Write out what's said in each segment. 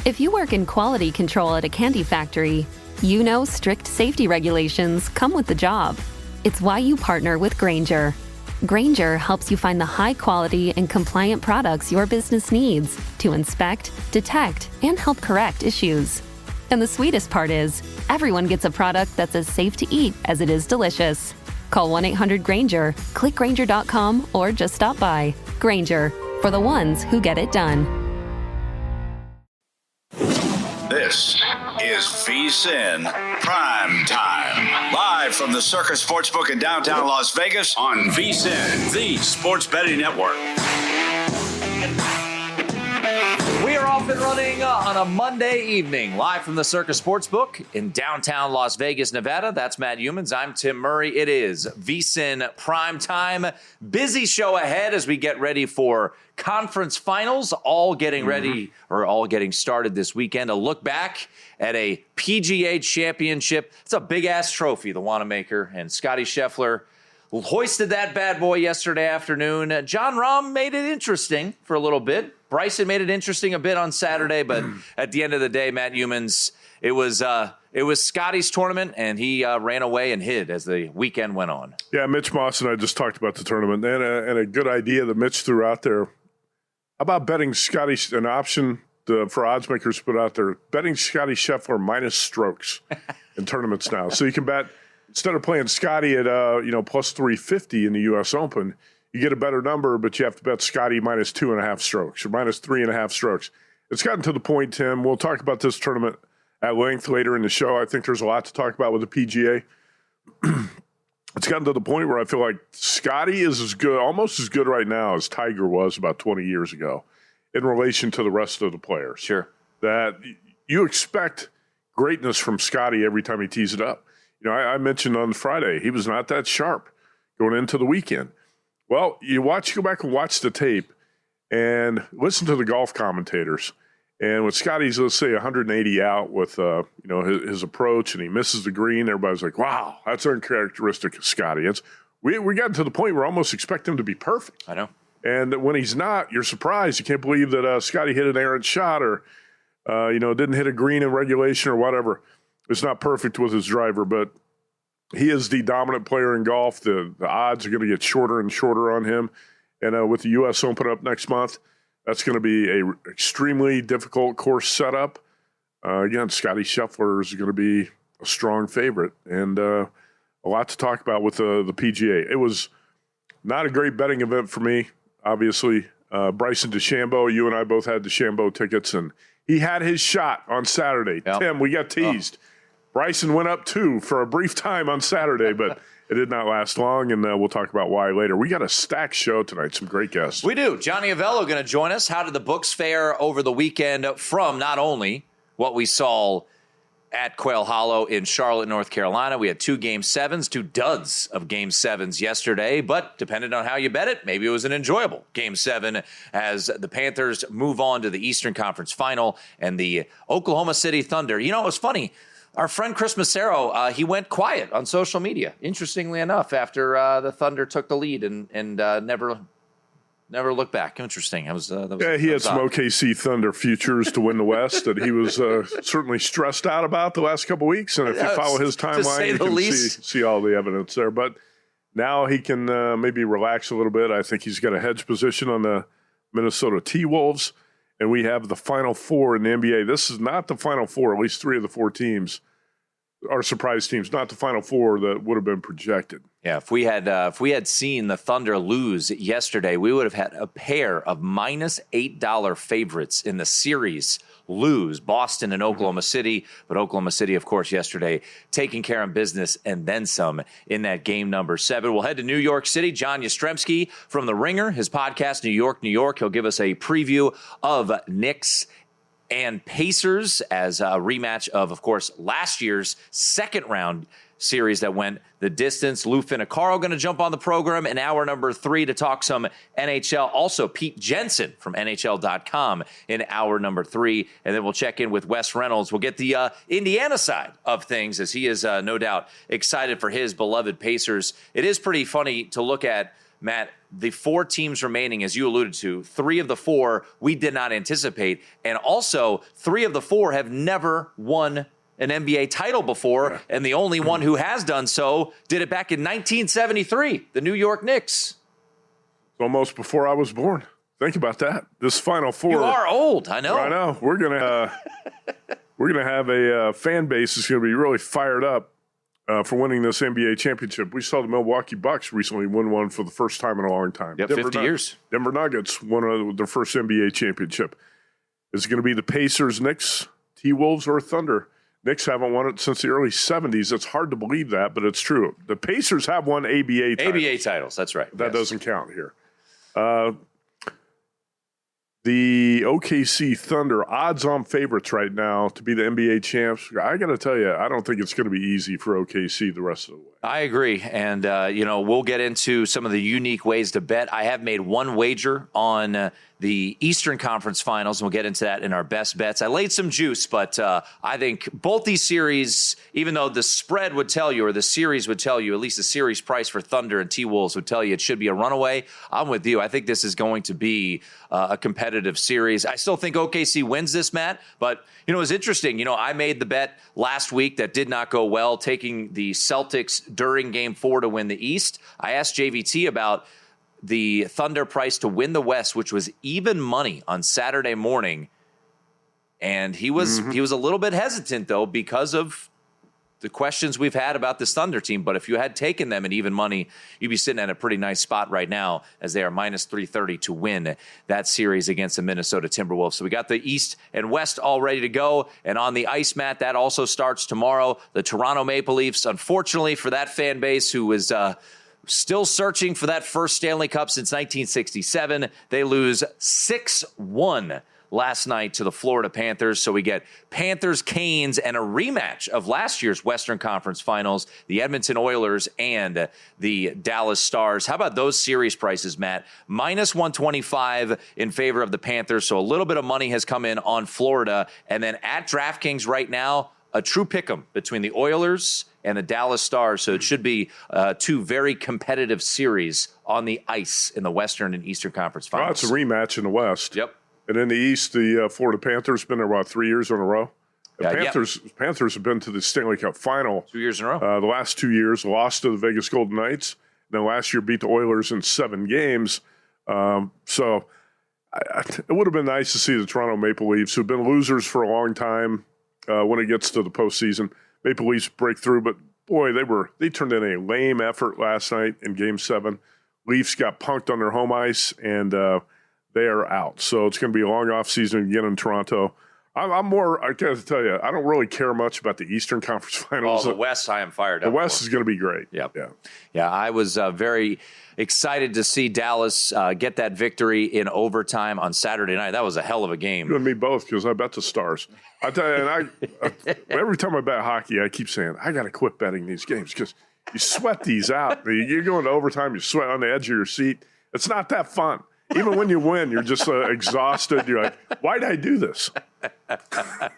If you work in quality control at a candy factory, you know strict safety regulations come with the job. It's why you partner with Grainger. Grainger helps you find the high-quality and compliant products your business needs to inspect, detect, and help correct issues. And the sweetest part is, everyone gets a product that's as safe to eat as it is delicious. Call 1-800-GRAINGER, click Grainger.com, or just stop by. Grainger, for the ones who get it done. This is VSiN PrimeTime. Live from the Circus Sportsbook in downtown Las Vegas on VSiN, the sports betting network. We are off and running on a Monday evening, live from the Circus Sportsbook in downtown Las Vegas, Nevada. That's Matt Youmans. I'm Tim Murray. It is VSiN Primetime. Busy show ahead as we get ready for conference finals, all getting ready or all getting started this weekend. A look back at a PGA championship. It's a big-ass trophy, the Wanamaker, and Scottie Scheffler hoisted that bad boy yesterday afternoon. Jon Rahm made it interesting for a little bit. Bryson made it interesting a bit on Saturday, but at the end of the day, Matt Youmans, it was Scottie's tournament, and he ran away and hid as the weekend went on. Yeah, Mitch Moss and I just talked about the tournament, and a good idea that Mitch threw out there. How about betting Scottie, an option for odds makers to put out there, betting Scottie Scheffler minus strokes in tournaments now. So you can bet, instead of playing Scottie at plus 350 in the U.S. Open, you get a better number, but you have to bet Scottie minus 2.5 strokes or minus 3.5 strokes. It's gotten to the point, Tim, we'll talk about this tournament at length later in the show. I think there's a lot to talk about with the PGA. It's gotten to the point where I feel like Scottie is as good, almost as good right now as Tiger was about 20 years ago in relation to the rest of the players. Sure. That you expect greatness from Scottie every time he tees it up. You know, I mentioned on Friday, he was not that sharp going into the weekend. Well, go back and watch the tape and listen to the golf commentators. And with Scottie's, let's say, 180 out with, his approach, and he misses the green, everybody's like, wow, that's uncharacteristic of Scottie. We got to the point where I almost expect him to be perfect. I know. And when he's not, you're surprised. You can't believe that Scottie hit an errant shot or, didn't hit a green in regulation or whatever. It's not perfect with his driver, but he is the dominant player in golf. The odds are going to get shorter and shorter on him. And with the U.S. Open up next month, that's going to be an extremely difficult course setup. Again, Scottie Scheffler is going to be a strong favorite. And a lot to talk about with the PGA. It was not a great betting event for me, obviously. Bryson DeChambeau, you and I both had DeChambeau tickets, and he had his shot on Saturday. Yep. Tim, we got teased. Bryson went up 2 for a brief time on Saturday, but it did not last long, and we'll talk about why later. We got a stacked show tonight, some great guests. We do. Johnny Avello going to join us. How did the books fare over the weekend from not only what we saw at Quail Hollow in Charlotte, North Carolina? We had 2 Game 7s, 2 duds of Game 7s yesterday, but depending on how you bet it, maybe it was an enjoyable Game 7 as the Panthers move on to the Eastern Conference Final and the Oklahoma City Thunder. You know, it was funny. Our friend Chris Massaro, he went quiet on social media, interestingly enough, after the Thunder took the lead and never looked back. Interesting. He had some OKC Thunder futures to win the West that he was certainly stressed out about the last couple of weeks. And if you follow his timeline, you can see all the evidence there. But now he can maybe relax a little bit. I think he's got a hedge position on the Minnesota T-Wolves. And we have the Final Four in the NBA. This is not the Final Four. At least 3 of the 4 teams are surprise teams, not the Final Four that would have been projected. Yeah, if we had seen the Thunder lose yesterday, we would have had a pair of minus $8 favorites in the series lose, Boston and Oklahoma City. But Oklahoma City, of course, yesterday taking care of business and then some in that game number 7. We'll head to New York City. John Yastrzemski from The Ringer, his podcast, New York, New York. He'll give us a preview of Knicks and Pacers as a rematch of course, last year's second round series that went the distance. Lou Finicaro going to jump on the program in hour number 3 to talk some NHL. Also, Pete Jensen from NHL.com in hour number 3. And then we'll check in with Wes Reynolds. We'll get the Indiana side of things as he is no doubt excited for his beloved Pacers. It is pretty funny to look at Matt, the 4 teams remaining, as you alluded to, 3 of the 4 we did not anticipate. And also, 3 of the 4 have never won an NBA title before. And the only one who has done so did it back in 1973, the New York Knicks. Almost before I was born. Think about that. This Final Four. You are old, I know. I know. We're gonna have a fan base that's gonna be really fired up for winning this NBA championship. We saw the Milwaukee Bucks recently win one for the first time in a long time. Yep, 50 years. Denver Nuggets won their first NBA championship. Is it going to be the Pacers, Knicks, T-Wolves, or Thunder? Knicks haven't won it since the early 70s. It's hard to believe that, but it's true. The Pacers have won ABA titles. ABA titles, that's right. That doesn't count here. The OKC Thunder, odds-on favorites right now to be the NBA champs. I got to tell you, I don't think it's going to be easy for OKC the rest of the way. I agree. And, we'll get into some of the unique ways to bet. I have made one wager on the Eastern Conference Finals, and we'll get into that in our best bets. I laid some juice, but I think both these series, even though the spread would tell you, or the series would tell you, at least the series price for Thunder and T-Wolves would tell you it should be a runaway. I'm with you. I think this is going to be a competitive series. I still think OKC wins this, Matt, but, it's interesting. I made the bet last week that did not go well, taking the Celtics during Game 4 to win the East. I asked JVT about the Thunder price to win the West, which was even money on Saturday morning. And he was a little bit hesitant, though, because of the questions we've had about this Thunder team. But if you had taken them at even money, you'd be sitting at a pretty nice spot right now, as they are minus 330 to win that series against the Minnesota Timberwolves. So we got the East and West all ready to go. And on the ice, Matt, that also starts tomorrow. The Toronto Maple Leafs, unfortunately for that fan base who is still searching for that first Stanley Cup since 1967, they lose 6-1 last night to the Florida Panthers. So we get Panthers, Canes, and a rematch of last year's Western Conference Finals, the Edmonton Oilers and the Dallas Stars. How about those series prices, Matt? Minus 125 in favor of the Panthers. So a little bit of money has come in on Florida. And then at DraftKings right now, a true pick'em between the Oilers and the Dallas Stars. So it should be 2 very competitive series on the ice in the Western and Eastern Conference Finals. Well, it's a rematch in the West. Yep. And in the East, the Florida Panthers been there about 3 years in a row. The Panthers have been to the Stanley Cup final 2 years in a row. The last 2 years, lost to the Vegas Golden Knights. Then last year beat the Oilers in 7 games. So it would have been nice to see the Toronto Maple Leafs, who've been losers for a long time when it gets to the postseason. Maple Leafs break through, but boy, they turned in a lame effort last night in Game 7. Leafs got punked on their home ice, and they are out. So it's going to be a long off season again in Toronto. I got to tell you, I don't really care much about the Eastern Conference Finals. The West, I am fired up. The West is going to be great. Yep. Yeah. I was very excited to see Dallas get that victory in overtime on Saturday night. That was a hell of a game. You and me both, because I bet the Stars. I tell you, and every time I bet hockey, I keep saying, I got to quit betting these games because you sweat these out. You go into overtime, you sweat on the edge of your seat. It's not that fun. Even when you win, you're just exhausted. You're like, why did I do this? But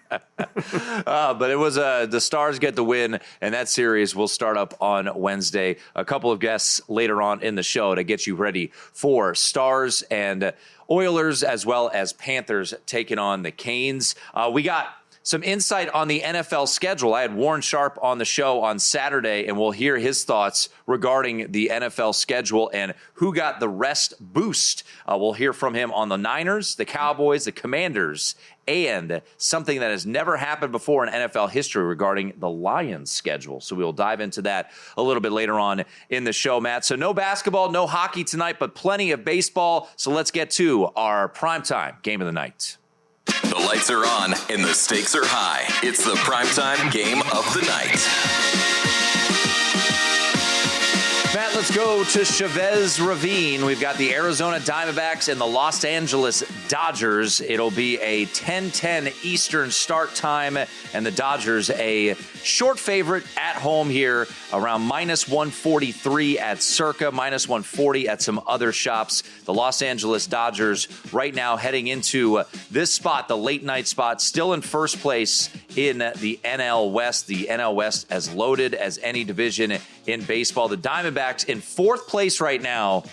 it was the Stars get the win, and that series will start up on Wednesday. A couple of guests later on in the show to get you ready for Stars and Oilers, as well as Panthers taking on the Canes. We got some insight on the NFL schedule. I had Warren Sharp on the show on Saturday, and we'll hear his thoughts regarding the NFL schedule and who got the rest boost. We'll hear from him on the Niners, the Cowboys, the Commanders, and something that has never happened before in NFL history regarding the Lions schedule. So we'll dive into that a little bit later on in the show, Matt. So no basketball, no hockey tonight, but plenty of baseball. So let's get to our primetime game of the night. The lights are on and the stakes are high. It's the primetime game of the night. Matt, let's go to Chavez Ravine. We've got the Arizona Diamondbacks and the Los Angeles Dodgers. It'll be a 10:10 Eastern start time, and the Dodgers a short favorite at home here, around minus 143 at Circa, minus 140 at some other shops. The Los Angeles Dodgers right now heading into this spot, the late night spot, still in first place in the NL West. The NL West as loaded as any division in baseball. The Diamondbacks in fourth place right now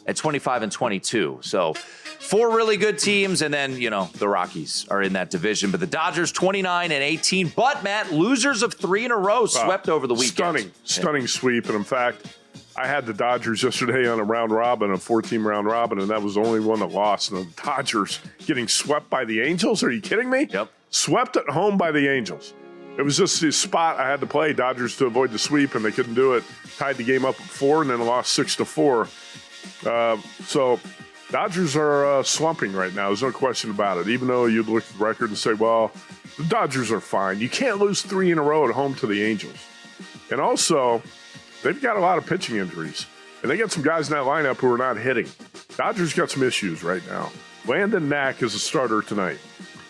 at 25-22. So 4 really good teams, and then, the Rockies are in that division. But the Dodgers 29-18. But, Matt, losers of 3 in a row swept over the weekend. Stunning sweep. And, in fact, I had the Dodgers yesterday on a 4-team round robin, and that was the only one that lost. And the Dodgers getting swept by the Angels? Are you kidding me? Yep. Swept at home by the Angels. It was just the spot I had to play Dodgers to avoid the sweep, and they couldn't do it. Tied the game up at 4 and then lost 6-4. So Dodgers are slumping right now. There's no question about it. Even though you'd look at the record and say, well, the Dodgers are fine. You can't lose 3 in a row at home to the Angels. And also, they've got a lot of pitching injuries. And they got some guys in that lineup who are not hitting. Dodgers got some issues right now. Landon Knack is a starter tonight.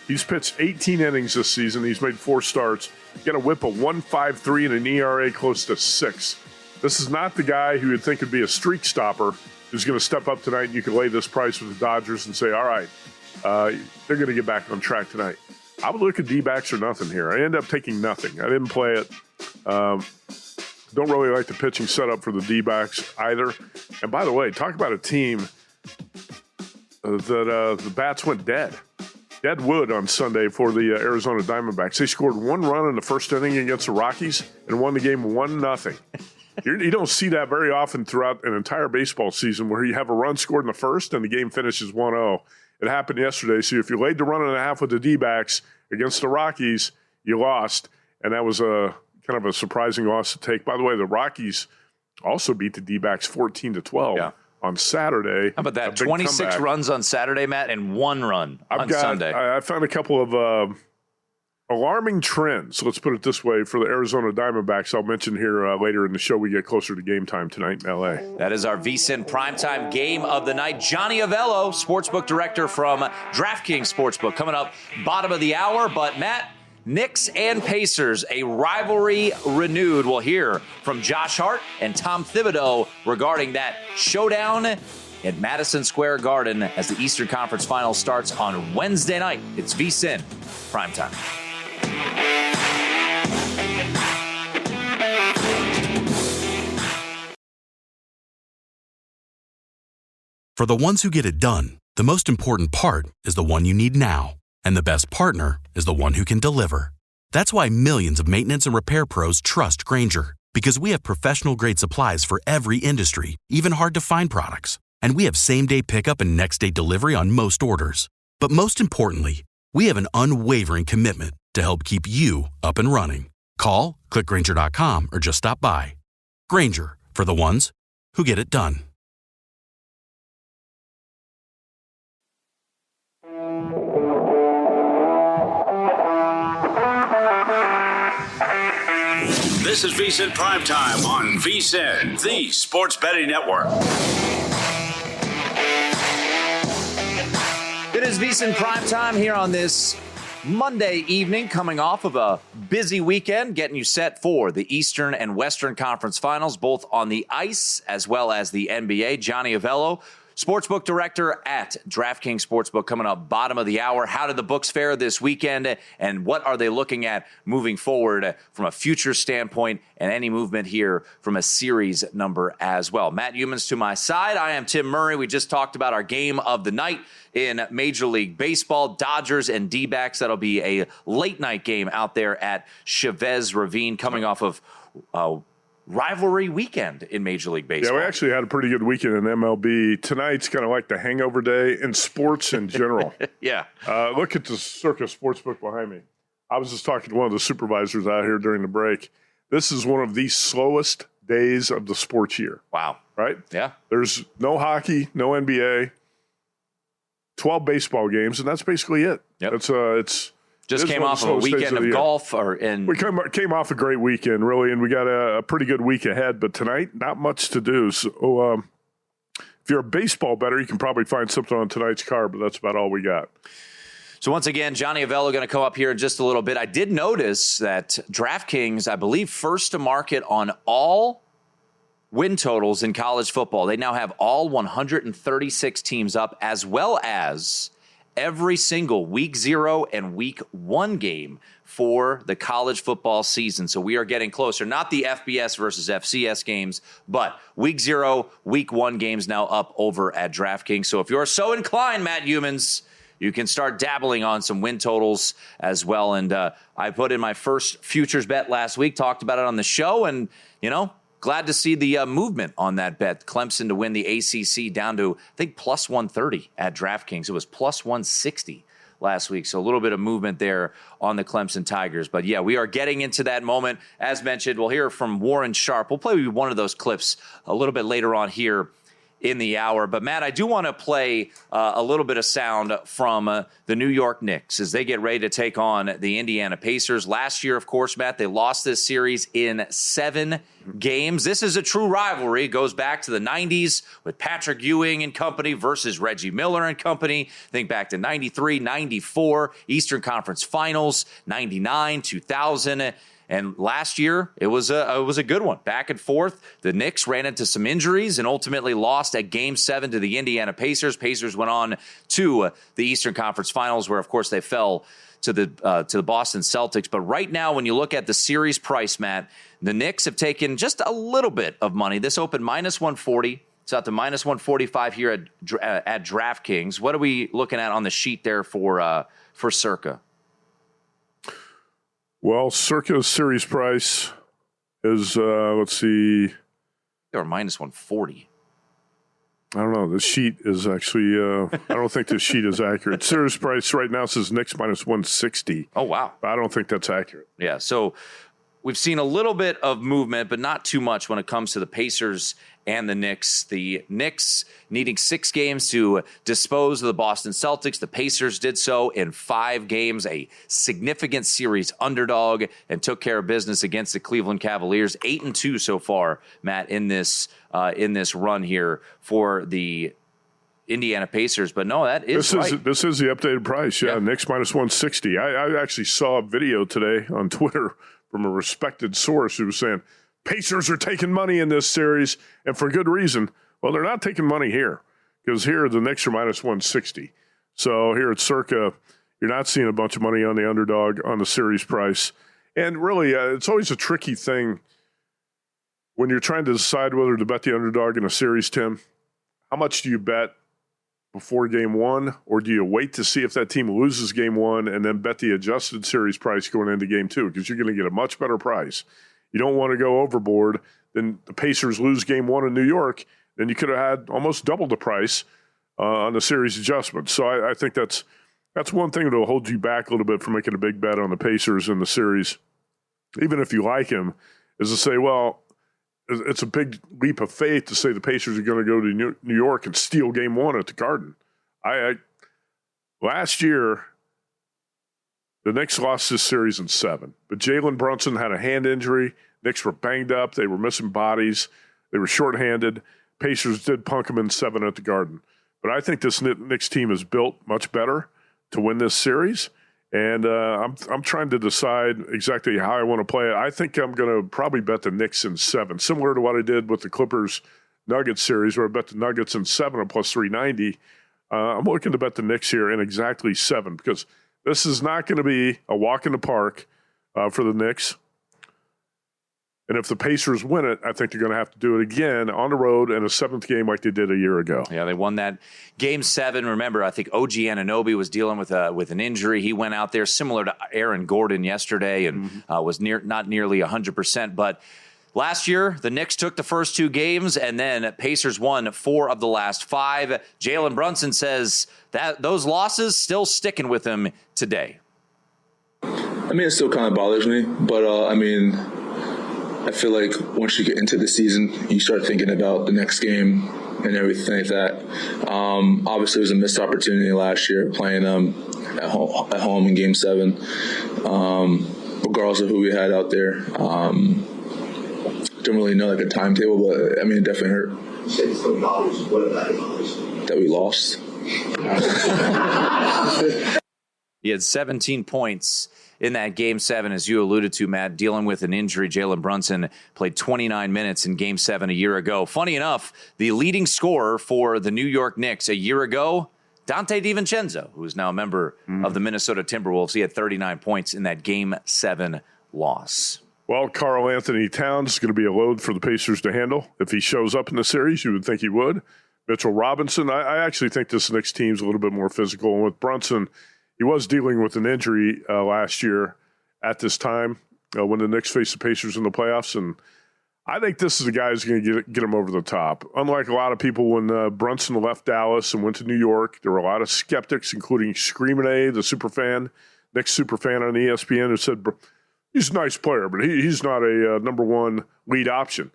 He's pitched 18 innings this season. He's made 4 starts. Got a whip of 1.53 and an ERA close to 6. This is not the guy who you'd think would be a streak stopper who's going to step up tonight, and you can lay this price with the Dodgers and say, all right, they're going to get back on track tonight. I would look at D-backs or nothing here. I end up taking nothing. I didn't play it. Don't really like the pitching setup for the D-backs either. And by the way, talk about a team that the bats went dead. Dead wood on Sunday for the Arizona Diamondbacks. They scored 1 run in the first inning against the Rockies and won the game 1-0. You don't see that very often throughout an entire baseball season where you have a run scored in the first and the game finishes 1-0. It happened yesterday. So if you laid the 1.5 with the D-backs against the Rockies, you lost. And that was a kind of a surprising loss to take. By the way, the Rockies also beat the D-backs 14-12. On Saturday. How about that? 26 comeback. Runs on Saturday, Matt, and 1 run on Sunday. I found a couple of alarming trends, let's put it this way, for the Arizona Diamondbacks. I'll mention here later in the show. We get closer to game time tonight in L.A. That is our VSiN Primetime Game of the Night. Johnny Avello, Sportsbook Director from DraftKings Sportsbook, coming up bottom of the hour. But, Matt, Knicks and Pacers, a rivalry renewed. We'll hear from Josh Hart and Tom Thibodeau regarding that showdown at Madison Square Garden as the Eastern Conference Finals starts on Wednesday night. It's VSiN Primetime. For the ones who get it done, the most important part is the one you need now. And the best partner is the one who can deliver. That's why millions of maintenance and repair pros trust Grainger, because we have professional-grade supplies for every industry, even hard-to-find products. And we have same-day pickup and next-day delivery on most orders. But most importantly, we have an unwavering commitment to help keep you up and running. Call, click Grainger.com, or just stop by. Grainger, for the ones who get it done. This is VSiN Primetime on VSiN, the Sports Betting Network. It is VSiN Primetime here on this Monday evening, coming off of a busy weekend, getting you set for the Eastern and Western Conference Finals, both on the ice as well as the NBA. Johnny Avello, Sportsbook Director at DraftKings Sportsbook, coming up bottom of the hour. How did the books fare this weekend, and what are they looking at moving forward from a future standpoint, and any movement here from a series number as well? Matt Youmans to my side. I am Tim Murray. We just talked about our game of the night in Major League Baseball, Dodgers and D-backs. That'll be a late night game out there at Chavez Ravine, coming off of rivalry weekend in Major League Baseball. Yeah, we actually had a pretty good weekend in MLB. Tonight's kind of like the hangover day in sports in general. Yeah. Look at the Circus Sportsbook behind me. I was just talking to one of the supervisors out here during the break. This is one of the slowest days of the sports year. Wow. Right? Yeah. There's no hockey, no NBA, 12 baseball games, and that's basically it. Yep. It's just came off of a weekend of golf. We came off a great weekend, really, and we got a pretty good week ahead. But tonight, not much to do. So if you're a baseball bettor, you can probably find something on tonight's card, but that's about all we got. So once again, Johnny Avello going to come up here in just a little bit. I did notice that DraftKings, I believe, first to market on all win totals in college football. They now have all 136 teams up, as well as every single week 0 and week 1 game for the college football season. So we are getting closer. Not the FBS versus FCS games, but week 0, week 1 games now up over at DraftKings. So if you're so inclined, Matt Youmans, you can start dabbling on some win totals as well. And I put in my first futures bet last week, talked about it on the show, and, glad to see the movement on that bet. Clemson to win the ACC down to, I think, plus 130 at DraftKings. It was plus 160 last week. So a little bit of movement there on the Clemson Tigers. But yeah, we are getting into that moment. As mentioned, we'll hear from Warren Sharp. We'll play one of those clips a little bit later on here in the hour. But Matt, I do want to play a little bit of sound from the New York Knicks as they get ready to take on the Indiana Pacers. Last year, of course, Matt, they lost this series in 7 games. This is a true rivalry. It goes back to the 90s with Patrick Ewing and company versus Reggie Miller and company. Think back to 93, 94, Eastern Conference Finals, 99, 2000. And last year, it was a good one. Back and forth. The Knicks ran into some injuries and ultimately lost at Game 7 to the Indiana Pacers. Pacers went on to the Eastern Conference Finals, where, of course, they fell to the Boston Celtics. But right now, when you look at the series price, Matt, the Knicks have taken just a little bit of money. This opened minus 140. It's out to minus 145 here at DraftKings. What are we looking at on the sheet there for Circa? Well, Circa's series price is, let's see. They were minus 140. I don't know. The sheet is actually, I don't think the sheet is accurate. Series price right now says Knicks minus 160. Oh, wow. I don't think that's accurate. Yeah, so we've seen a little bit of movement, but not too much when it comes to the Pacers and the Knicks. The Knicks needing 6 games to dispose of the Boston Celtics. The Pacers did so in 5 games, a significant series underdog, and took care of business against the Cleveland Cavaliers. 8-2 so far, Matt, in this run here for the Indiana Pacers. But no, that is right. This is the updated price. Yeah, Knicks minus 160. I actually saw a video today on Twitter from a respected source who was saying, Pacers are taking money in this series, and for good reason. Well, they're not taking money here, because here the Knicks are minus 160. So here at Circa, you're not seeing a bunch of money on the underdog on the series price. And really, it's always a tricky thing when you're trying to decide whether to bet the underdog in a series, Tim. How much do you bet before game 1, or do you wait to see if that team loses game 1 and then bet the adjusted series price going into game 2? Because you're going to get a much better price. You don't want to go overboard. Then the Pacers lose game 1 in New York, then you could have had almost double the price on the series adjustment. So I think that's one thing that will hold you back a little bit from making a big bet on the Pacers in the series, even if you like him, is to say, well, it's a big leap of faith to say the Pacers are going to go to New York and steal game 1 at the Garden. Last year, the Knicks lost this series in 7, but Jalen Brunson had a hand injury. Knicks were banged up. They were missing bodies. They were shorthanded. Pacers did punk them in 7 at the Garden. But I think this Knicks team is built much better to win this series, and I'm trying to decide exactly how I want to play it. I think I'm going to probably bet the Knicks in 7, similar to what I did with the Clippers-Nuggets series, where I bet the Nuggets in 7 at plus 390. I'm looking to bet the Knicks here in exactly 7, because this is not going to be a walk in the park for the Knicks. And if the Pacers win it, I think they're going to have to do it again on the road in a 7th game like they did a year ago. Yeah, they won that Game 7. Remember, I think OG Anunoby was dealing with an injury. He went out there similar to Aaron Gordon yesterday and was not nearly 100%. But last year, the Knicks took the first 2 games, and then Pacers won 4 of the last 5. Jalen Brunson says that those losses still sticking with him today. I mean, it still kind of bothers me, but I feel like once you get into the season, you start thinking about the next game and everything like that. Obviously, it was a missed opportunity last year playing them at home in Game 7, regardless of who we had out there. Don't really know a timetable, but it definitely hurt. You said it still bothers. What about it bothers? That we lost. He had 17 points in that Game 7, as you alluded to, Matt, dealing with an injury. Jalen Brunson played 29 minutes in Game 7 a year ago. Funny enough, the leading scorer for the New York Knicks a year ago, Dante DiVincenzo, who is now a member of the Minnesota Timberwolves. He had 39 points in that Game 7 loss. Well, Karl Anthony Towns is going to be a load for the Pacers to handle. If he shows up in the series, you would think he would. Mitchell Robinson, I actually think this Knicks team's a little bit more physical. And with Brunson, he was dealing with an injury last year at this time when the Knicks faced the Pacers in the playoffs. And I think this is the guy who's going to get him over the top. Unlike a lot of people when Brunson left Dallas and went to New York, there were a lot of skeptics, including Screamin' A, the superfan, Knicks superfan on ESPN, who said he's a nice player, but he's not a number one lead option.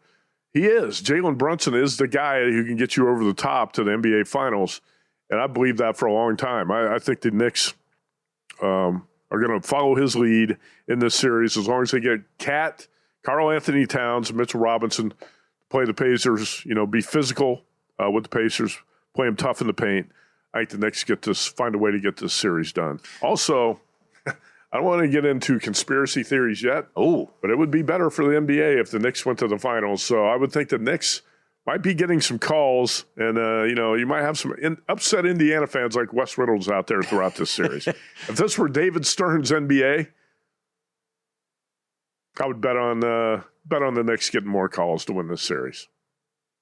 He is. Jalen Brunson is the guy who can get you over the top to the NBA Finals, and I believe that for a long time. I think the Knicks are going to follow his lead in this series as long as they get Karl Anthony Towns, Mitchell Robinson, play the Pacers, be physical with the Pacers, play them tough in the paint. I think the Knicks find a way to get this series done. Also, I don't want to get into conspiracy theories yet. Oh, but it would be better for the NBA if the Knicks went to the finals. So I would think the Knicks might be getting some calls, and you might have some upset Indiana fans like Wes Reynolds out there throughout this series. If this were David Stern's NBA, I would bet on the Knicks getting more calls to win this series.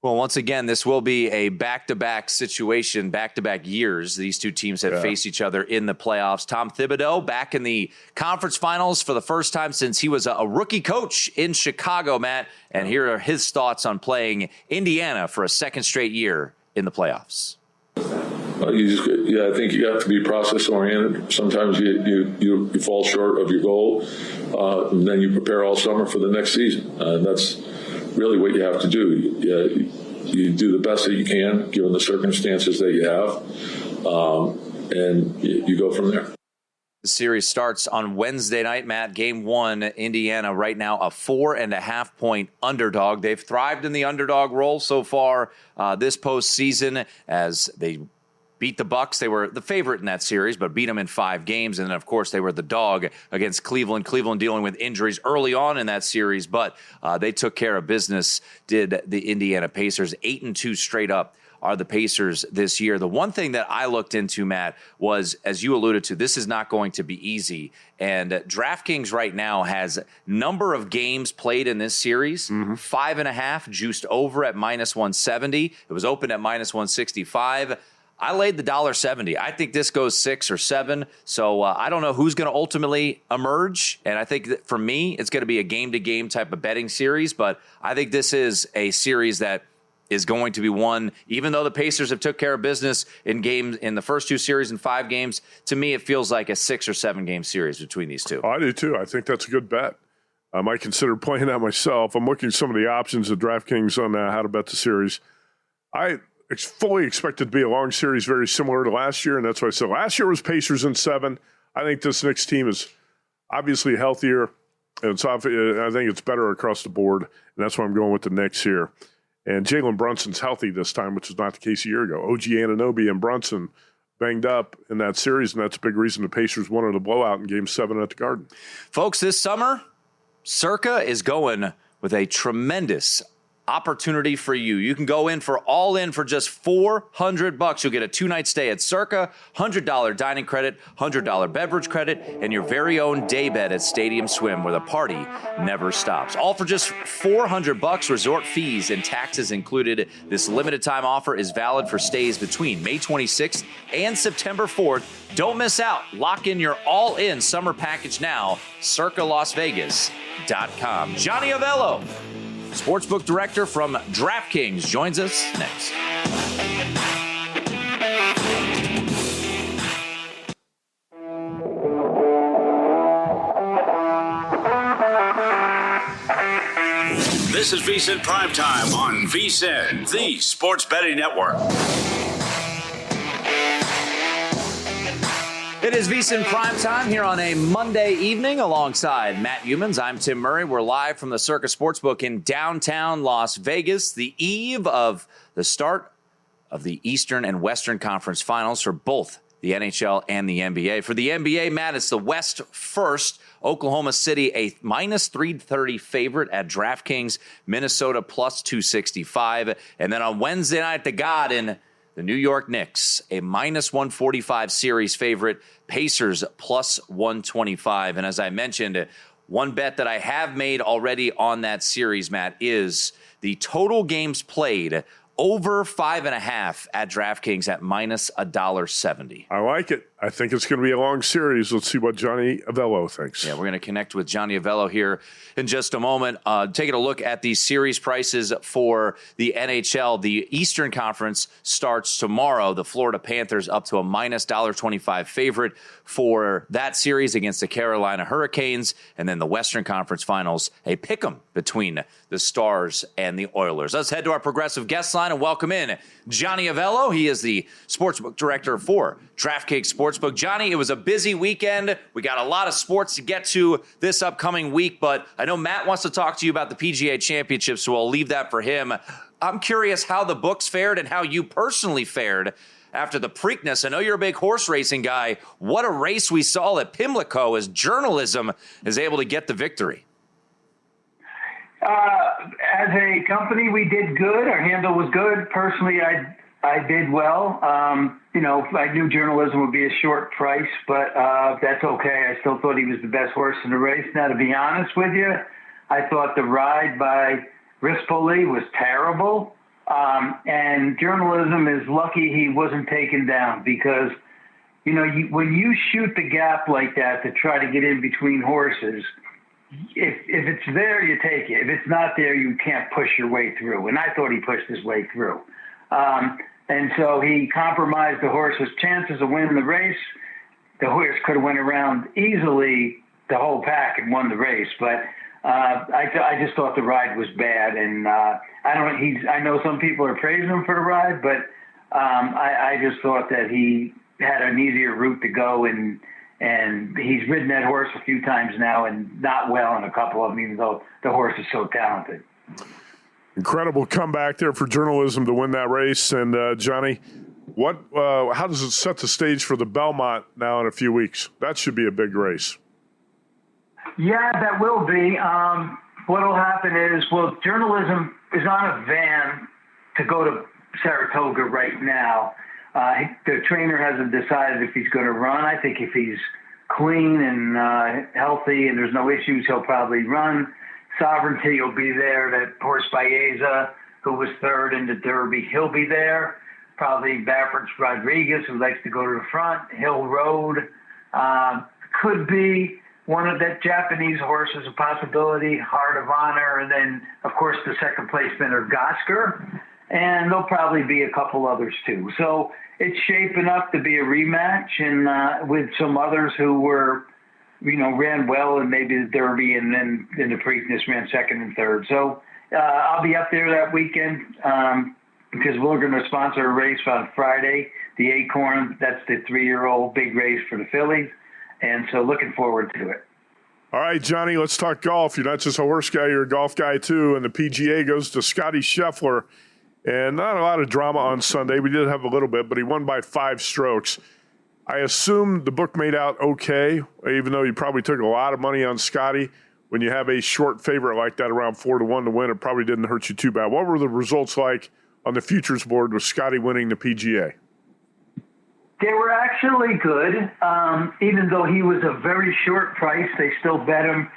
Well, once again, this will be a back-to-back situation, back-to-back years. These two teams have faced each other in the playoffs. Tom Thibodeau back in the conference finals for the first time since he was a rookie coach in Chicago, Matt. And here are his thoughts on playing Indiana for a second straight year in the playoffs. I think you have to be process-oriented. Sometimes you fall short of your goal, and then you prepare all summer for the next season. That's really what you have to do. You do the best that you can, given the circumstances that you have, and you go from there. The series starts on Wednesday night, Matt. Game 1, Indiana right now a 4.5-point underdog. They've thrived in the underdog role so far this postseason as they beat the Bucks. They were the favorite in that series, but beat them in 5 games. And then, of course, they were the dog against Cleveland. Cleveland dealing with injuries early on in that series, but they took care of business, did the Indiana Pacers. 8-2 straight up are the Pacers this year. The one thing that I looked into, Matt, was, as you alluded to, this is not going to be easy. And DraftKings right now has number of games played in this series, 5.5, juiced over at -170. It was open at -165. I laid the $1.70. I think this goes 6 or 7. So I don't know who's going to ultimately emerge. And I think that for me, it's going to be a game-to-game type of betting series. But I think this is a series that is going to be won, even though the Pacers have took care of business in the first 2 series in 5 games. To me, it feels like a 6 or 7 game series between these two. Oh, I do too. I think that's a good bet. I might consider playing that myself. I'm looking at some of the options at DraftKings on how to bet the series. I fully expected to be a long series, very similar to last year, and that's why I said last year was Pacers in 7. I think this Knicks team is obviously healthier, and so I think it's better across the board, and that's why I'm going with the Knicks here. And Jalen Brunson's healthy this time, which was not the case a year ago. OG Anunoby and Brunson banged up in that series, and that's a big reason the Pacers wanted a blowout in Game 7 at the Garden. Folks, this summer, Circa is going with a tremendous opportunity for you. You can go in for all in for just $400. You'll get a 2-night stay at Circa, $100 dining credit, $100 beverage credit, and your very own day bed at Stadium Swim, where the party never stops. All for just $400. Resort fees and taxes included. This limited time offer is valid for stays between May 26th and September 4th. Don't miss out. Lock in your all-in summer package now. CircaLasVegas.com. Johnny Avello, Sportsbook Director from DraftKings, joins us next. This is VSiN PrimeTime on VSiN, the Sports Betting Network. It is VSiN PrimeTime here on a Monday evening alongside Matt Youmans. I'm Tim Murray. We're live from the Circa Sportsbook in downtown Las Vegas, the eve of the start of the Eastern and Western Conference Finals for both the NHL and the NBA. For the NBA, Matt, it's the West first. Oklahoma City, a -330 favorite at DraftKings. Minnesota +265. And then on Wednesday night at the Garden, The New York Knicks, a minus 145 series favorite. Pacers plus 125. And as I mentioned, one bet that I have made already on that series, Matt, is the total games played over 5.5 at DraftKings at minus $1.70. I like it. I think it's going to be a long series. Let's see what Johnny Avello thinks. Yeah, we're going to connect with Johnny Avello here in just a moment. Taking a look at the series prices for the NHL. The Eastern Conference starts tomorrow. The Florida Panthers up to a minus $1.25 favorite for that series against the Carolina Hurricanes. And then the Western Conference Finals, a pick'em between the Stars and the Oilers. Let's head to our progressive guest line and welcome in Johnny Avello. He is the Sportsbook Director for DraftKings Sportsbook. Johnny, it was a busy weekend. We got a lot of sports to get to this upcoming week, but I know Matt wants to talk to you about the PGA Championship, so I'll leave that for him. I'm curious how the books fared and how you personally fared after the Preakness. I know you're a big horse racing guy. What a race we saw at Pimlico as journalism is able to get the victory. As a company, we did good. Our handle was good. Personally, I did well. I knew journalism would be a short price, but that's okay. I still thought he was the best horse in the race. Now, to be honest with you, I thought the ride by Rispoli was terrible. And journalism is lucky he wasn't taken down because, when you shoot the gap like that to try to get in between horses, if it's there, you take it. If it's not there, you can't push your way through. And I thought he pushed his way through. And so he compromised the horse's chances of winning the race. The horse could have went around easily the whole pack and won the race. But I just thought the ride was bad. And I know some people are praising him for the ride, but I just thought that he had an easier route to go, and he's ridden that horse a few times now and not well in a couple of them, even though the horse is so talented. Incredible comeback there for journalism to win that race. And Johnny, how does it set the stage for the Belmont now in a few weeks? That should be a big race. Yeah, that will be. What will happen is, journalism is on a van to go to Saratoga right now. The trainer hasn't decided if he's going to run. I think if he's clean and healthy and there's no issues, he'll probably run. Sovereignty will be there. That horse Baeza, who was third in the Derby, he'll be there. Probably Baffert Rodriguez, who likes to go to the front. Hill Road could be one of that Japanese horse is a possibility. Heart of Honor, and then of course the second place winner Gosker, and there'll probably be a couple others too. So it's shaping up to be a rematch, and with some others who were, ran well and maybe the Derby, and then in the Preakness ran second and third. So I'll be up there that weekend because we're going to sponsor a race on Friday, the Acorn. That's the 3-year-old big race for the Phillies, and so looking forward to it. All right, Johnny, let's talk golf. You're not just a horse guy, you're a golf guy too, and the PGA goes to Scotty Scheffler. And not a lot of drama on Sunday. We did have a little bit, but he won by 5 strokes. I assume the book made out okay, even though you probably took a lot of money on Scotty. When you have a short favorite like that, around 4-1 to win, it probably didn't hurt you too bad. What were the results like on the futures board with Scotty winning the PGA? They were actually good. Even though he was a very short price, they still bet him,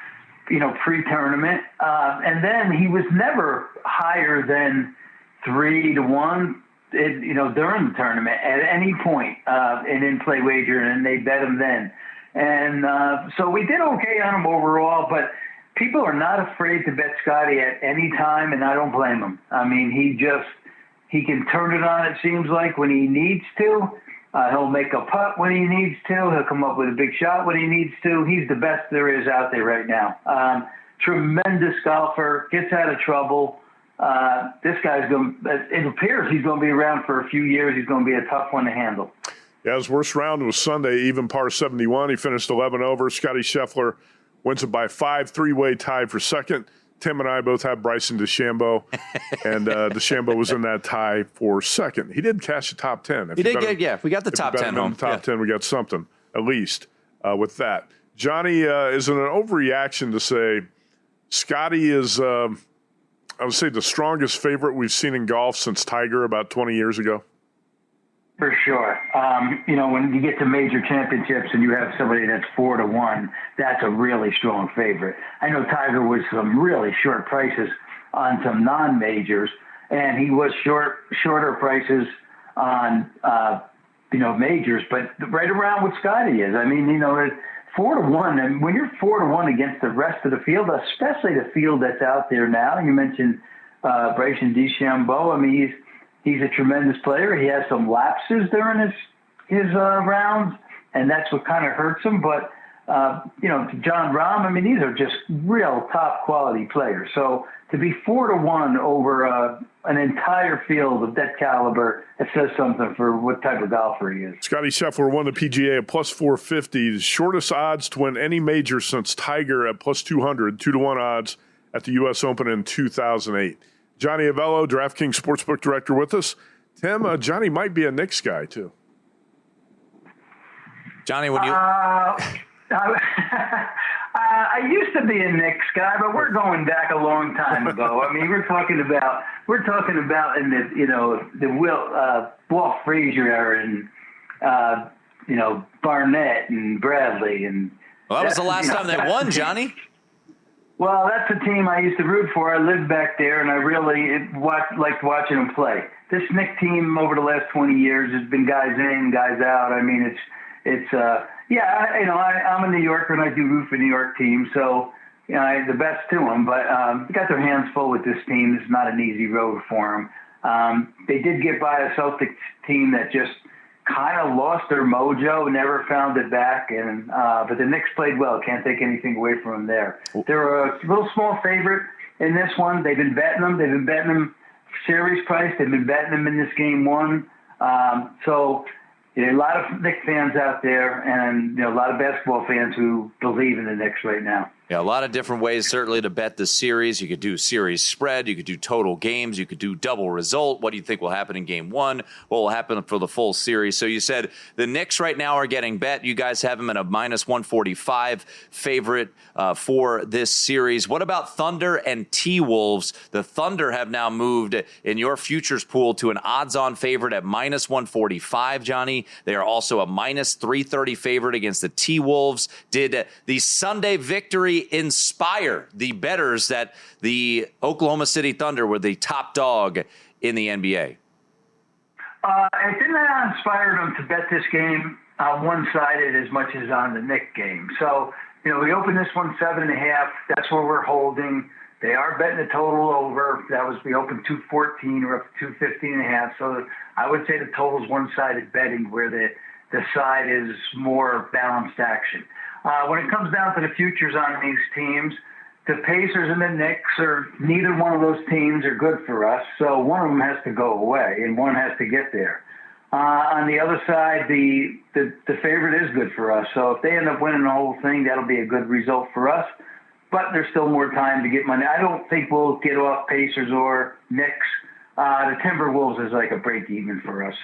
pre-tournament. And then he was never higher than 3-1, during the tournament at any point in in-play wager, and they bet him then. And so we did okay on him overall, but people are not afraid to bet Scotty at any time, and I don't blame him. I mean, he can turn it on, it seems like, when he needs to. He'll make a putt when he needs to. He'll come up with a big shot when he needs to. He's the best there is out there right now. Tremendous golfer, gets out of trouble. This guy's it appears he's going to be around for a few years. He's going to be a tough one to handle. Yeah, his worst round was Sunday, even par 71. He finished 11 over. Scotty Scheffler wins it by 5, 3-way tie for second. Tim and I both have Bryson DeChambeau, and DeChambeau was in that tie for second. He did catch the top 10. He did get, we got the top 10 home. Top 10, we got something, at least, with that. Johnny, is it an overreaction to say Scotty is, I would say, the strongest favorite we've seen in golf since Tiger about 20 years ago? For sure. When you get to major championships and you have somebody that's 4-1, that's a really strong favorite. I know Tiger was some really short prices on some non-majors, and he was shorter prices on, majors, but right around what Scotty is. I mean, 4-1, and when you're 4-1 against the rest of the field, especially the field that's out there now, you mentioned Bryson DeChambeau. I mean, he's a tremendous player. He has some lapses during his rounds, and that's what kind of hurts him. But, John Rahm, I mean, these are just real top quality players. So to be 4-1 over an entire field of that caliber, it says something for what type of golfer he is. Scotty Scheffler won the PGA at plus 450, the shortest odds to win any major since Tiger at plus 200, 2-1 odds at the U.S. Open in 2008. Johnny Avello, DraftKings Sportsbook Director, with us. Tim, Johnny might be a Knicks guy, too. Johnny, when you... I used to be a Knicks guy, but we're going back a long time ago. I mean, we're talking about in the Walt Frazier era and Barnett and Bradley and. Well, that was the last time they won, Johnny. Well, that's the team I used to root for. I lived back there, and I really liked watching them play. This Knicks team over the last 20 years has been guys in, guys out. I mean, I'm a New Yorker, and I do root for New York teams, so the best to them. But they got their hands full with this team. It's not an easy road for them. They did get by a Celtics team that just kind of lost their mojo, never found it back, and but the Knicks played well. Can't take anything away from them there. They're a little small favorite in this one. They've been betting them. They've been betting them series price. They've been betting them in this game one. So a lot of Knicks fans out there, and a lot of basketball fans who believe in the Knicks right now. Yeah, a lot of different ways certainly to bet the series. You could do series spread. You could do total games. You could do double result. What do you think will happen in game one? What will happen for the full series? So you said the Knicks right now are getting bet. You guys have them at a minus 145 favorite for this series. What about Thunder and T-Wolves? The Thunder have now moved in your futures pool to an odds-on favorite at minus 145, Johnny. They are also a minus 330 favorite against the T-Wolves. Did the Sunday victory inspire the bettors that the Oklahoma City Thunder were the top dog in the NBA? It did not inspire them to bet this game one-sided as much as on the Knicks game. So, we opened this one 7.5. That's where we're holding. They are betting the total over. We opened 214. We're up to 215.5. So I would say the total is one-sided betting where the side is more balanced action. When it comes down to the futures on these teams, the Pacers and the Knicks neither one of those teams are good for us. So one of them has to go away and one has to get there. On the other side, the favorite is good for us. So if they end up winning the whole thing, that'll be a good result for us. But there's still more time to get money. I don't think we'll get off Pacers or Knicks. The Timberwolves is like a break even for us.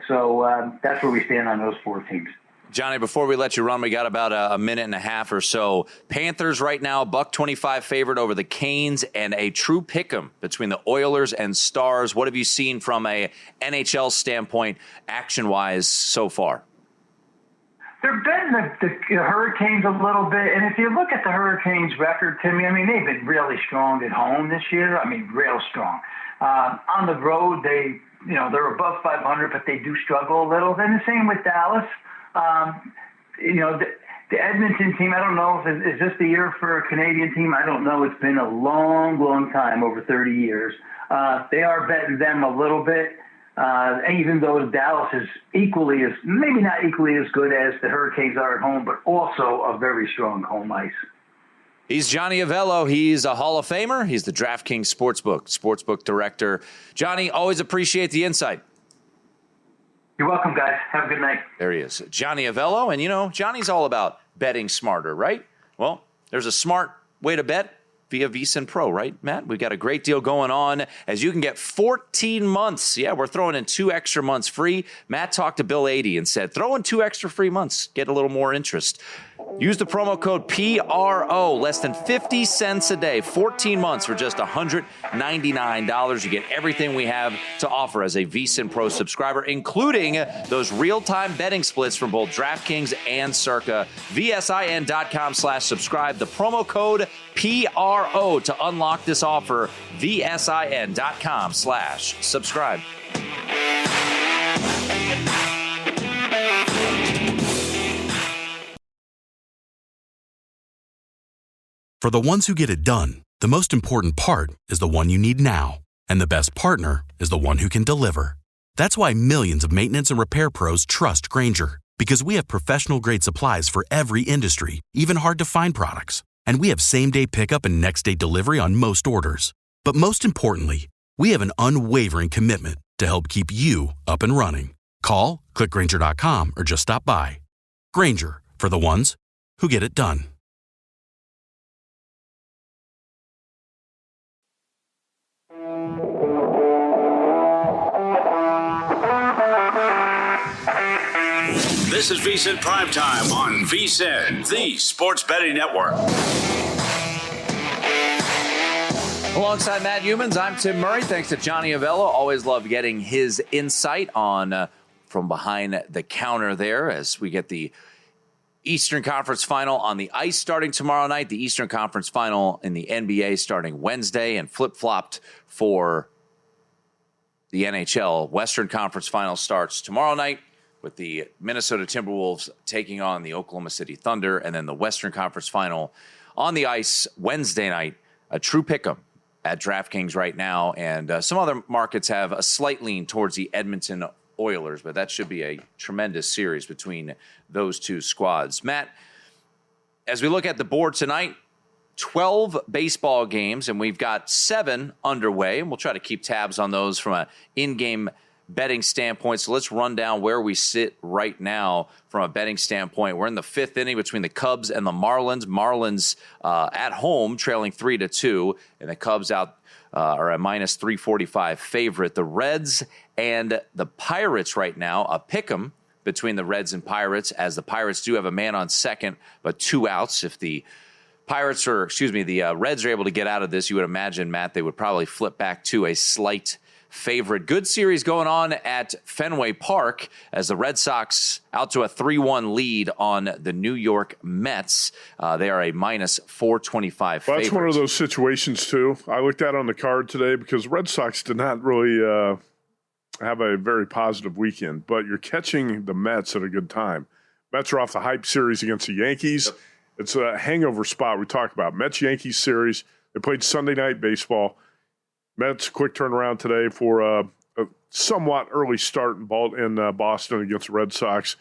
So that's where we stand on those four teams. Johnny, before we let you run, we got about a minute and a half or so. Panthers right now, $1.25 favorite over the Canes, and a true pick'em between the Oilers and Stars. What have you seen from a NHL standpoint, action-wise, so far? They're betting the Hurricanes a little bit, and if you look at the Hurricanes' record, Timmy, I mean, they've been really strong at home this year. I mean, real strong. On the road, they're above 500, but they do struggle a little. And the same with Dallas. The Edmonton team, I don't know is this the year for a Canadian team? I don't know. It's been a long, long time, over 30 years. They are betting them a little bit, even though Dallas is maybe not equally as good as the Hurricanes are at home, but also a very strong home ice. He's Johnny Avello. He's a Hall of Famer. He's the DraftKings Sportsbook Director. Johnny, always appreciate the insight. You're welcome, guys. Have a good night. There he is, Johnny Avello. And, Johnny's all about betting smarter, right? Well, there's a smart way to bet via VSiN Pro, right, Matt? We've got a great deal going on as you can get 14 months. Yeah, we're throwing in 2 extra months free. Matt talked to Bill 80 and said, throw in 2 extra free months, get a little more interest. Use the promo code PRO, less than 50 cents a day, 14 months for just $199. You get everything we have to offer as a VSiN Pro subscriber, including those real-time betting splits from both DraftKings and Circa. VSIN.com/subscribe. The promo code PRO to unlock this offer. VSIN.com/subscribe. For the ones who get it done, the most important part is the one you need now. And the best partner is the one who can deliver. That's why millions of maintenance and repair pros trust Grainger, because we have professional-grade supplies for every industry, even hard-to-find products. And we have same-day pickup and next-day delivery on most orders. But most importantly, we have an unwavering commitment to help keep you up and running. Call, click Grainger.com, or just stop by. Grainger, for the ones who get it done. This is VSiN Primetime on VSiN, the Sports Betting Network. Alongside Matt Youmans, I'm Tim Murray. Thanks to Johnny Avello. Always love getting his insight on from behind the counter there as we get the Eastern Conference Final on the ice starting tomorrow night, the Eastern Conference Final in the NBA starting Wednesday, and flip-flopped for the NHL. Western Conference Final starts tomorrow night with the Minnesota Timberwolves taking on the Oklahoma City Thunder, and then the Western Conference Final on the ice Wednesday night, a true pick'em at DraftKings right now, and some other markets have a slight lean towards the Edmonton Oilers, but that should be a tremendous series between those two squads. Matt, as we look at the board tonight, 12 baseball games, and we've got 7 underway, and we'll try to keep tabs on those from an in-game betting standpoint. So let's run down where we sit right now from a betting standpoint. We're in the 5th inning between the Cubs and the Marlins. Marlins at home trailing 3-2, and the Cubs out are a minus 345 favorite. The Reds and the Pirates right now, a pick'em between the Reds and Pirates, as the Pirates do have a man on second, but 2 outs. If the Reds are able to get out of this, you would imagine, Matt, they would probably flip back to a slight favorite. Good series going on at Fenway Park as the Red Sox out to a 3-1 lead on the New York Mets. They are a minus 425 favorite. That's one of those situations, too. I looked at on the card today because Red Sox did not really have a very positive weekend, but you're catching the Mets at a good time. Mets are off the hype series against the Yankees. Yep. It's a hangover spot we talked about. Mets-Yankees series. They played Sunday Night Baseball. Mets, quick turnaround today for a somewhat early start in Boston against the Red Sox,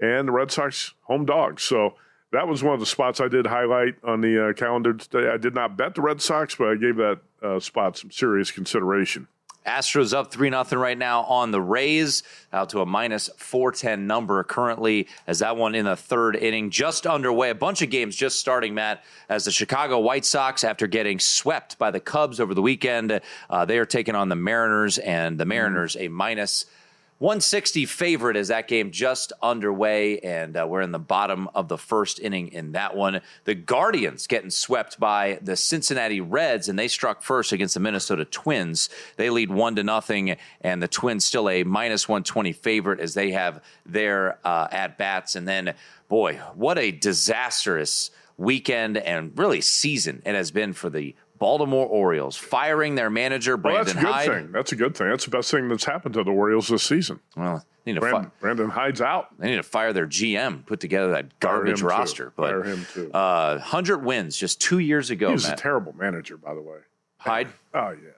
and the Red Sox home dogs. So that was one of the spots I did highlight on the calendar today. I did not bet the Red Sox, but I gave that spot some serious consideration. Astros up 3-0 right now on the Rays, out to a minus 410 number currently, as that one in the 3rd inning just underway. A bunch of games just starting, Matt, as the Chicago White Sox, after getting swept by the Cubs over the weekend, they are taking on the Mariners, and the Mariners a minus 160 favorite as that game just underway, and we're in the bottom of the 1st inning in that one. The Guardians getting swept by the Cincinnati Reds, and they struck first against the Minnesota Twins. They lead 1-0, and the Twins still a minus 120 favorite as they have their at-bats. And then, boy, what a disastrous weekend and really season it has been for the Baltimore Orioles, firing their manager, Brandon Hyde. That's a good thing. That's the best thing that's happened to the Orioles this season. Well, they need to Brandon Hyde's out. They need to fire their GM, put together that garbage roster. Fire him too. 100 wins just 2 years ago. He was Matt. a terrible manager, by the way. Hyde? Oh, yeah.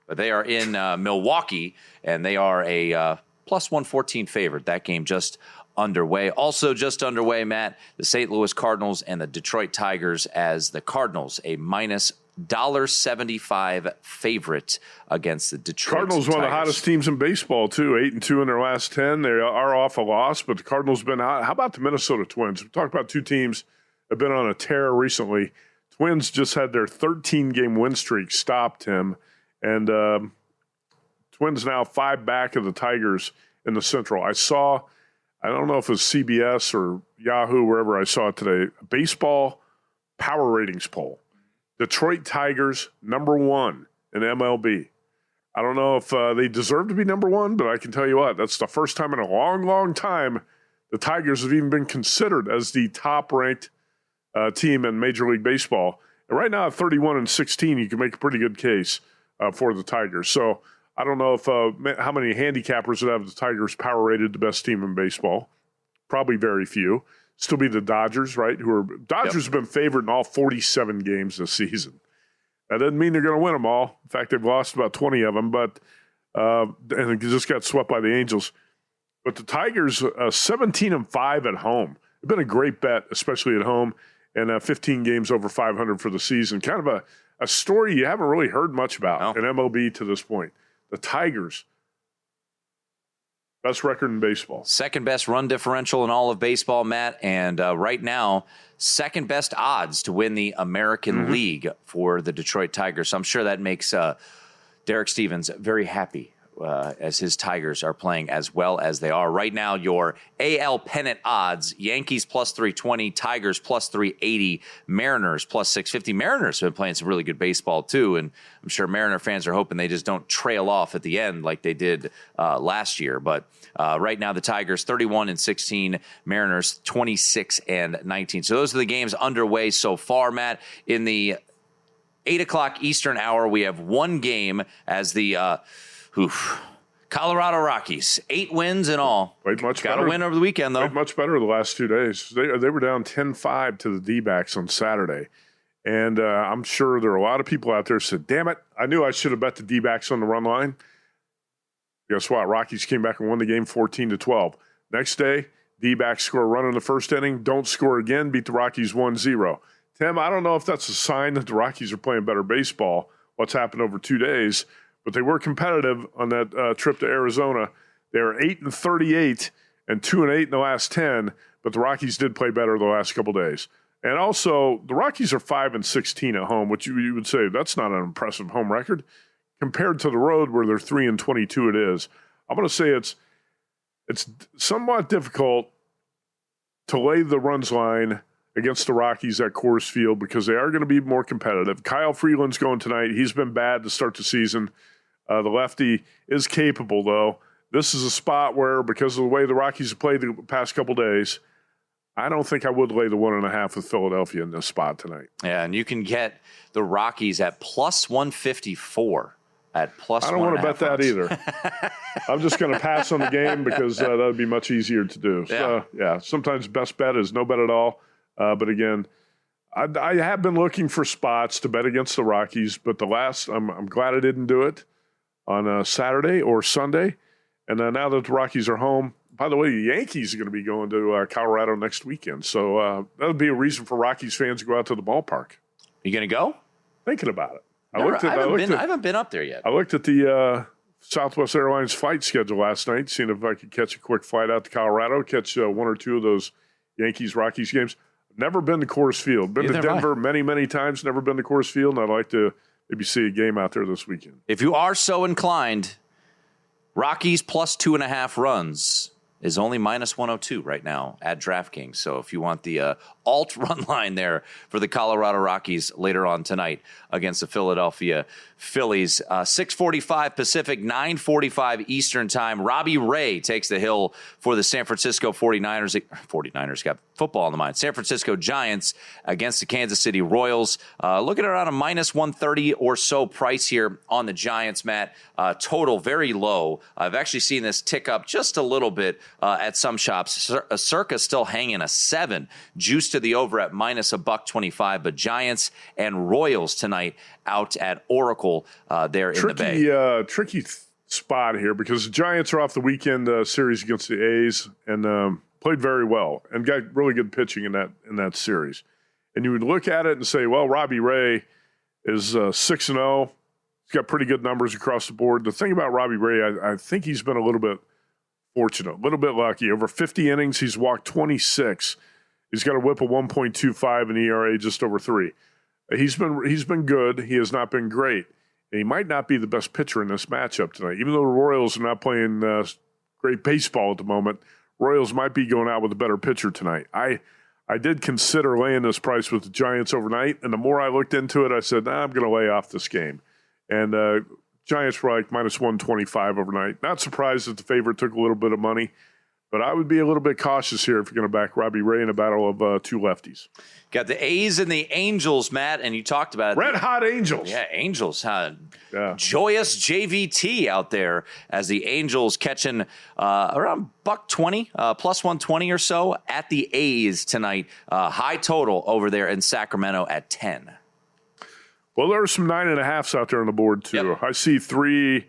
But they are in Milwaukee, and they are a plus 114 favorite. That game just underway. Also just underway, Matt, the St. Louis Cardinals and the Detroit Tigers, as the Cardinals a minus $1.75 favorite against the Detroit Cardinals. Tigers. One of the hottest teams in baseball, too. 8-2 in their last 10. They are off a loss, but the Cardinals been hot. How about the Minnesota Twins? We talked about 2 teams that have been on a tear recently. Twins just had their 13-game win streak stopped, him. And Twins now 5 back of the Tigers in the Central. I saw I don't know if it was CBS or Yahoo, wherever I saw it today, a baseball power ratings poll. Detroit Tigers, number 1 in MLB. I don't know if they deserve to be number 1, but I can tell you what, that's the first time in a long, long time the Tigers have even been considered as the top-ranked team in Major League Baseball. And right now at 31-16, you can make a pretty good case for the Tigers. So I don't know if how many handicappers would have the Tigers power rated the best team in baseball. Probably very few. Still be the Dodgers, right? Dodgers have been favored in all 47 games this season. That doesn't mean they're going to win them all. In fact, they've lost about 20 of them, but and they just got swept by the Angels. But the Tigers, 17-5 at home. It's been a great bet, especially at home, and 15 games over 500 for the season. Kind of a story you haven't really heard much about in MLB to this point. The Tigers, best record in baseball. Second best run differential in all of baseball, Matt. And right now, second best odds to win the American League for the Detroit Tigers. So I'm sure that makes Derek Stevens very happy as his Tigers are playing as well as they are. Right now, your AL pennant odds, Yankees plus 320, Tigers plus 380, Mariners plus 650. Mariners have been playing some really good baseball, too, and I'm sure Mariner fans are hoping they just don't trail off at the end like they did last year. But right now, the Tigers 31-16, Mariners 26-19. So those are the games underway so far, Matt. In the 8 o'clock Eastern hour, we have one game as the Colorado Rockies, 8 wins in all. Played much Got better. a win over the weekend, though. Played much better the last 2 days. They were down 10-5 to the D-backs on Saturday. And I'm sure there are a lot of people out there who said, damn it, I knew I should have bet the D-backs on the run line. Guess what? Rockies came back and won the game 14-12. Next day, D-backs score a run in the first inning, don't score again, beat the Rockies 1-0. Tim, I don't know if that's a sign that the Rockies are playing better baseball, what's happened over 2 days, but they were competitive on that trip to Arizona. They were 8-38 and 2-8 in the last 10, but the Rockies did play better the last couple days. And also, the Rockies are 5-16 at home, which you would say that's not an impressive home record compared to the road where they're 3-22. It is. I'm going to say it's somewhat difficult to lay the runs line against the Rockies at Coors Field because they are going to be more competitive. Kyle Freeland's going tonight. He's been bad to start the season. The lefty is capable, though. This is a spot where, because of the way the Rockies have played the past couple days, I don't think I would lay the 1.5 with Philadelphia in this spot tonight. Yeah, and you can get the Rockies at plus 154 at plus. I don't want to bet that either. I'm just going to pass on the game because that would be much easier to do. So, yeah, sometimes best bet is no bet at all. But again, I have been looking for spots to bet against the Rockies, but I'm glad I didn't do it on Saturday or Sunday. And now that the Rockies are home, by the way, the Yankees are going to be going to Colorado next weekend. So that would be a reason for Rockies fans to go out to the ballpark. You going to go? Thinking about it. I haven't been up there yet. I looked at the Southwest Airlines flight schedule last night, seeing if I could catch a quick flight out to Colorado, catch one or two of those Yankees-Rockies games. Never been to Coors Field. Been to Denver many, many times. Never been to Coors Field, and I'd like to maybe see a game out there this weekend. If you are so inclined, Rockies plus 2.5 runs is only minus 102 right now at DraftKings. So if you want the alt run line there for the Colorado Rockies later on tonight against the Philadelphia Phillies, 6:45 Pacific, 9:45 Eastern time. Robbie Ray takes the hill for the San Francisco 49ers. 49ers got football on the mind. San Francisco Giants against the Kansas City Royals. Looking around a minus 130 or so price here on the Giants, Matt. Total very low. I've actually seen this tick up just a little bit at some shops. Circa still hanging a 7. Juice to the over at minus $1.25. But Giants and Royals tonight out at Oracle there in the Bay. Tricky spot here because the Giants are off the weekend series against the A's and played very well and got really good pitching in that series. And you would look at it and say, well, Robbie Ray is 6-0. He's got pretty good numbers across the board. The thing about Robbie Ray, I think he's been a little bit fortunate, a little bit lucky. Over 50 innings, he's walked 26. He's got a whip of 1.25 and ERA just over 3. He's been good. He has not been great. And he might not be the best pitcher in this matchup tonight. Even though the Royals are not playing great baseball at the moment, Royals might be going out with a better pitcher tonight. I did consider laying this price with the Giants overnight, and the more I looked into it, I said, I'm going to lay off this game. And Giants were like minus 125 overnight. Not surprised that the favorite took a little bit of money, but I would be a little bit cautious here if you're going to back Robbie Ray in a battle of two lefties. Got the A's and the Angels, Matt, and you talked about it. Red hot Angels. Yeah, Angels. Joyous JVT out there as the Angels catching around $120, plus 120 or so at the A's tonight. High total over there in Sacramento at 10. Well, there are some 9.5s out there on the board, too. Yep. I see 3,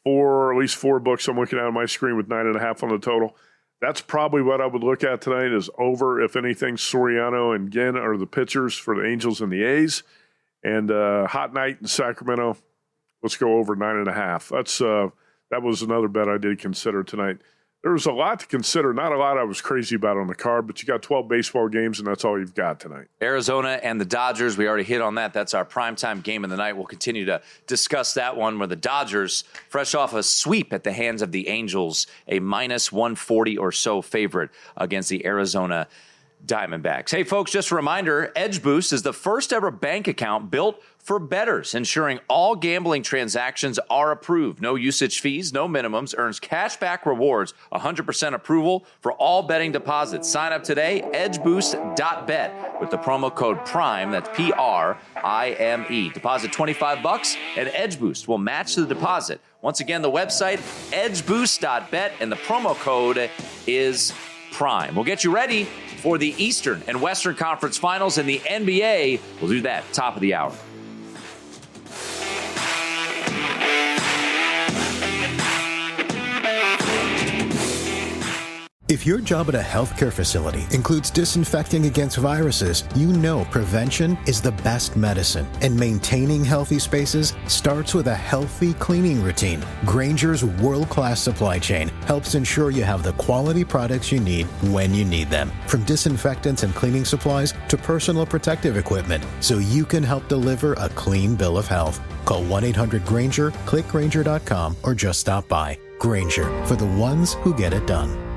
4, at least 4 books I'm looking at on my screen with 9.5 on the total. That's probably what I would look at tonight is over, if anything. Soriano and Ginn are the pitchers for the Angels and the A's. And hot night in Sacramento. Let's go over 9.5. That was another bet I did consider tonight. There was a lot to consider. Not a lot I was crazy about on the card, but you got 12 baseball games, and that's all you've got tonight. Arizona and the Dodgers, we already hit on that. That's our primetime game of the night. We'll continue to discuss that one where the Dodgers, fresh off a sweep at the hands of the Angels, a minus 140 or so favorite against the Arizona Diamondbacks. Hey, folks, just a reminder, Edge Boost is the first ever bank account built for bettors, ensuring all gambling transactions are approved. No usage fees, no minimums, earns cashback rewards, 100% approval for all betting deposits. Sign up today, edgeboost.bet with the promo code PRIME, that's PRIME. Deposit $25 and Edge Boost will match the deposit. Once again, the website, edgeboost.bet, and the promo code is PRIME. We'll get you ready for the Eastern and Western Conference Finals in the NBA. We'll do that top of the hour. If your job at a healthcare facility includes disinfecting against viruses, you know prevention is the best medicine. And maintaining healthy spaces starts with a healthy cleaning routine. Grainger's world-class supply chain helps ensure you have the quality products you need when you need them. From disinfectants and cleaning supplies to personal protective equipment, so you can help deliver a clean bill of health. Call 1-800-GRAINGER, click Grainger.com, or just stop by. Grainger, for the ones who get it done.